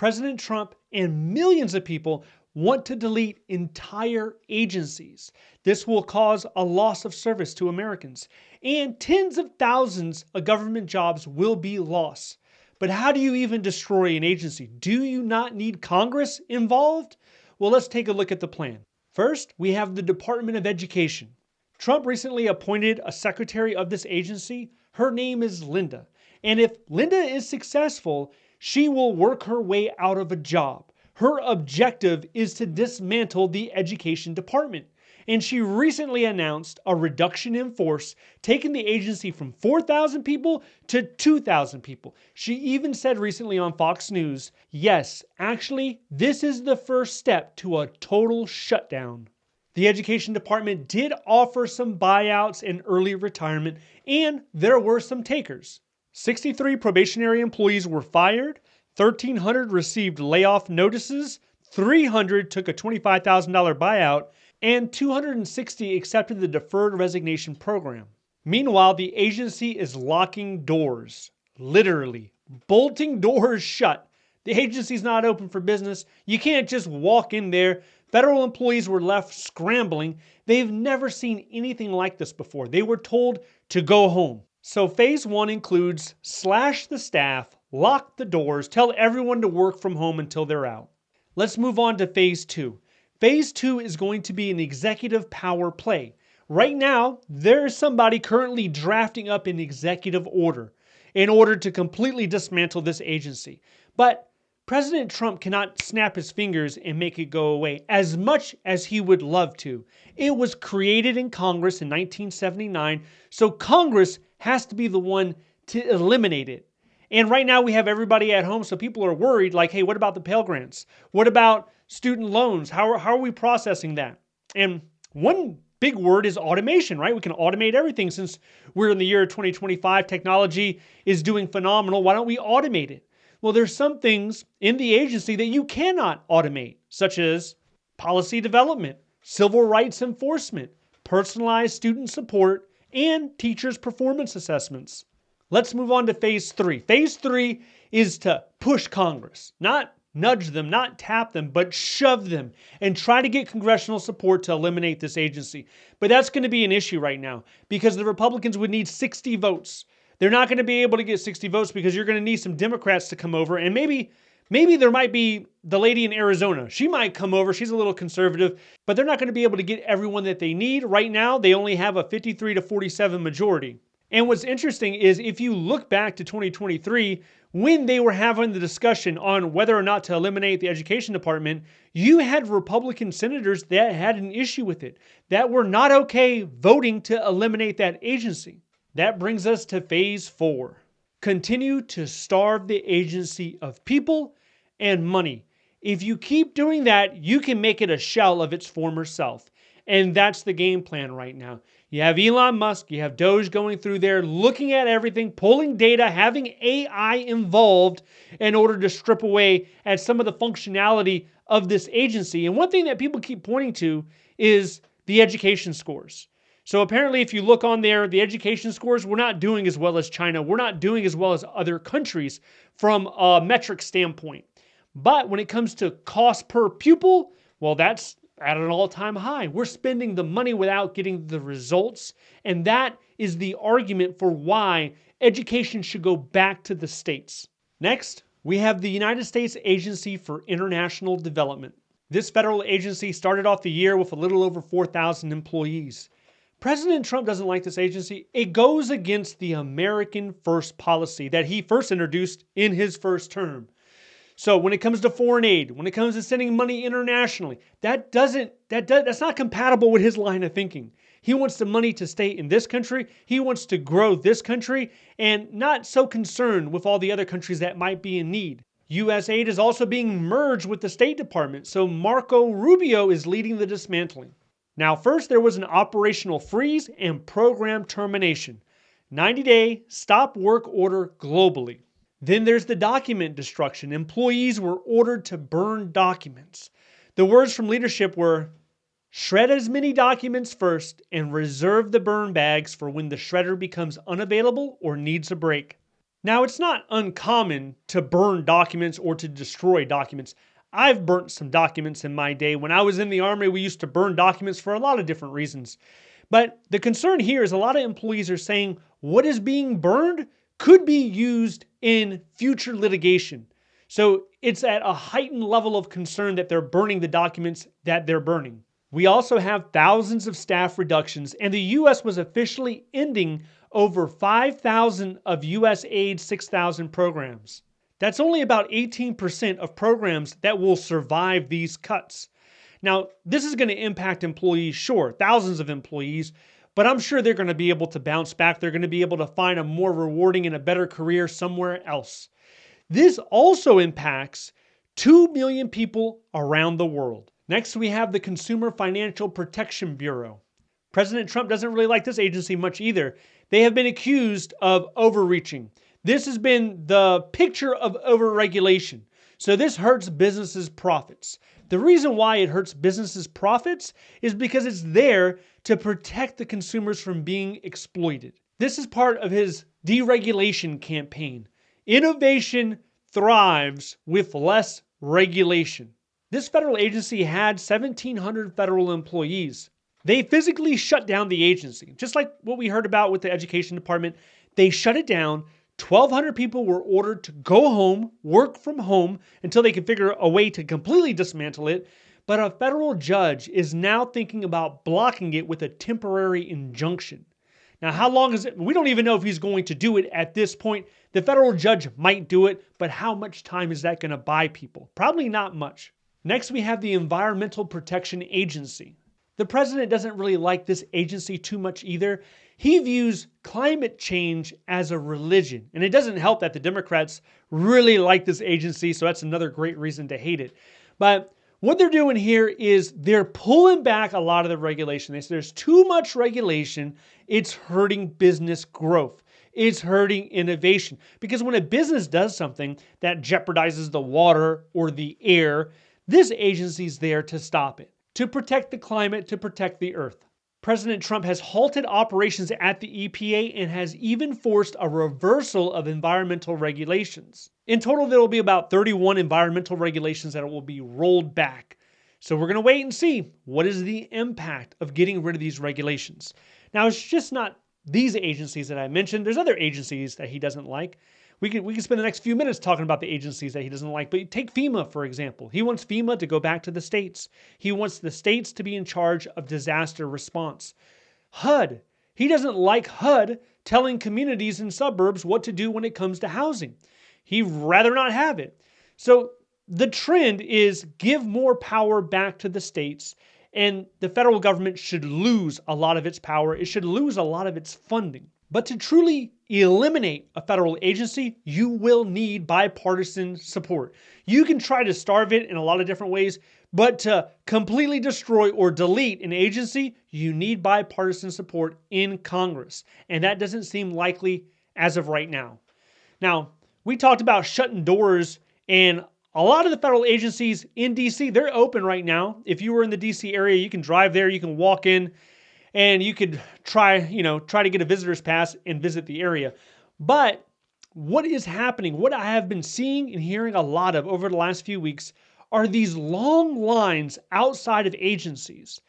President Trump and millions of people want to delete entire agencies. This will cause a loss of service to Americans, and tens of thousands of government jobs will be lost. But how do you even destroy an agency? Do you not need Congress involved? Well, let's take a look at the plan. First, we have the Department of Education. Trump recently appointed a secretary of this agency. Her name is Linda. And if Linda is successful, she will work her way out of a job. Her objective is to dismantle the education department. And she recently announced a reduction in force, taking the agency from 4,000 people to 2,000 people. She even said recently on Fox News, yes, actually, this is the first step to a total shutdown. The education department did offer some buyouts and early retirement, and there were some takers. 63 probationary employees were fired, 1,300 received layoff notices, 300 took a $25,000 buyout, and 260 accepted the deferred resignation program. Meanwhile, the agency is locking doors, literally bolting doors shut. The agency's not open for business. You can't just walk in there. Federal employees were left scrambling. They've never seen anything like this before. They were told to go home. So phase one includes slash the staff, lock the doors, tell everyone to work from home until they're out. Let's move on to phase two. Phase two is going to be an executive power play. Right now, there is somebody currently drafting up an executive order in order to completely dismantle this agency. But President Trump cannot snap his fingers and make it go away as much as he would love to. It was created in Congress in 1979, so Congress has to be the one to eliminate it. And right now we have everybody at home, so people are worried like, hey, what about the Pell Grants? What about student loans? How are we processing that? And one big word is automation, right? We can automate everything since we're in the year 2025. Technology is doing phenomenal. Why don't we automate it? Well, there's some things in the agency that you cannot automate, such as policy development, civil rights enforcement, personalized student support, and teachers' performance assessments. Let's move on to phase three. Phase three is to push Congress, not nudge them, not tap them, but shove them and try to get congressional support to eliminate this agency. But that's going to be an issue right now because the Republicans would need 60 votes. They're not going to be able to get 60 votes because you're going to need some Democrats to come over. And maybe there might be the lady in Arizona. She might come over. She's a little conservative, but they're not going to be able to get everyone that they need. Right now, they only have a 53 to 47 majority. And what's interesting is if you look back to 2023, when they were having the discussion on whether or not to eliminate the education department, you had Republican senators that had an issue with it, that were not okay voting to eliminate that agency. That brings us to phase four. Continue to starve the agency of people and money. If you keep doing that, you can make it a shell of its former self. And that's the game plan right now. You have Elon Musk, you have Doge going through there, looking at everything, pulling data, having AI involved in order to strip away at some of the functionality of this agency. And one thing that people keep pointing to is the education scores. So apparently, if you look on there, the education scores, we're not doing as well as China. We're not doing as well as other countries from a metric standpoint. But when it comes to cost per pupil, well, that's at an all-time high. We're spending the money without getting the results. And that is the argument for why education should go back to the states. Next, we have the United States Agency for International Development. This federal agency started off the year with a little over 4,000 employees. President Trump doesn't like this agency. It goes against the American First policy that he first introduced in his first term. So when it comes to foreign aid, when it comes to sending money internationally, that's not compatible with his line of thinking. He wants the money to stay in this country. He wants to grow this country and not so concerned with all the other countries that might be in need. USAID is also being merged with the State Department, so Marco Rubio is leading the dismantling. Now, first there was an operational freeze and program termination. 90-day stop work order globally. Then there's the document destruction. Employees were ordered to burn documents. The words from leadership were, shred as many documents first and reserve the burn bags for when the shredder becomes unavailable or needs a break. Now, it's not uncommon to burn documents or to destroy documents. I've burnt some documents in my day. When I was in the Army, we used to burn documents for a lot of different reasons. But the concern here is a lot of employees are saying what is being burned could be used in future litigation. So it's at a heightened level of concern that they're burning the documents that they're burning. We also have thousands of staff reductions, and the U.S. was officially ending over 5,000 of USAID 6,000 programs. That's only about 18% of programs that will survive these cuts. Now, this is going to impact employees, sure, thousands of employees, but I'm sure they're going to be able to bounce back. They're going to be able to find a more rewarding and a better career somewhere else. This also impacts 2 million people around the world. Next, we have the Consumer Financial Protection Bureau. President Trump doesn't really like this agency much either. They have been accused of overreaching. This has been the picture of overregulation. So this hurts businesses' profits. The reason why it hurts businesses' profits is because it's there to protect the consumers from being exploited. This is part of his deregulation campaign. Innovation thrives with less regulation. This federal agency had 1,700 federal employees. They physically shut down the agency, just like what we heard about with the education department. They shut it down. 1,200 people were ordered to go home, work from home, until they could figure a way to completely dismantle it. But a federal judge is now thinking about blocking it with a temporary injunction. Now, how long is it? We don't even know if he's going to do it at this point. The federal judge might do it, but how much time is that going to buy people? Probably not much. Next, we have the Environmental Protection Agency. The president doesn't really like this agency too much either. He views climate change as a religion. And it doesn't help that the Democrats really like this agency, so that's another great reason to hate it. But what they're doing here is they're pulling back a lot of the regulation. They say there's too much regulation. It's hurting business growth. It's hurting innovation. Because when a business does something that jeopardizes the water or the air, this agency's there to stop it, to protect the climate, to protect the earth. President Trump has halted operations at the EPA and has even forced a reversal of environmental regulations. In total, there will be about 31 environmental regulations that will be rolled back. So we're going to wait and see what is the impact of getting rid of these regulations. Now, it's just not these agencies that I mentioned. There's other agencies that he doesn't like. We can spend the next few minutes talking about the agencies that he doesn't like. But take FEMA, for example. He wants FEMA to go back to the states. He wants the states to be in charge of disaster response. HUD. He doesn't like HUD telling communities and suburbs what to do when it comes to housing. He'd rather not have it. So the trend is give more power back to the states, and the federal government should lose a lot of its power. It should lose a lot of its funding. But to truly eliminate a federal agency, you will need bipartisan support. You can try to starve it in a lot of different ways, but to completely destroy or delete an agency, you need bipartisan support in Congress. And that doesn't seem likely as of right now. Now, we talked about shutting doors, and a lot of the federal agencies in D.C., they're open right now. If you were in the D.C. area, you can drive there, you can walk in, and you could try to get a visitor's pass and visit the area. But what is happening, what I have been seeing and hearing a lot of over the last few weeks are these long lines outside of agencies.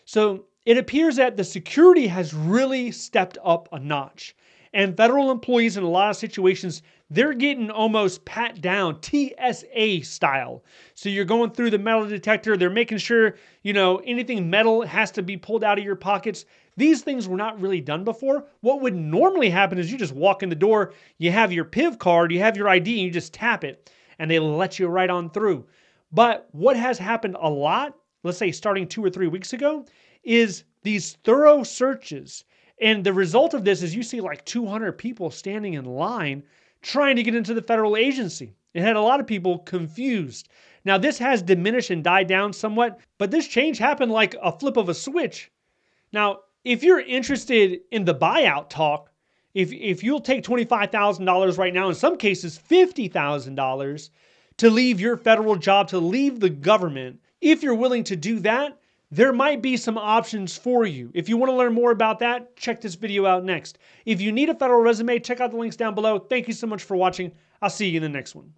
So it appears that the security has really stepped up a notch. And federal employees in a lot of situations, they're getting almost pat down, TSA style. So you're going through the metal detector. They're making sure, anything metal has to be pulled out of your pockets. These things were not really done before. What would normally happen is you just walk in the door, you have your PIV card, you have your ID, and you just tap it, and they let you right on through. But what has happened a lot, let's say starting 2 or 3 weeks ago, is these thorough searches. And the result of this is you see like 200 people standing in line trying to get into the federal agency. It had a lot of people confused. Now, this has diminished and died down somewhat, but this change happened like a flip of a switch. Now, if you're interested in the buyout talk, if you'll take $25,000 right now, in some cases $50,000 to leave your federal job, to leave the government, if you're willing to do that, there might be some options for you. If you want to learn more about that, check this video out next. If you need a federal resume, check out the links down below. Thank you so much for watching. I'll see you in the next one.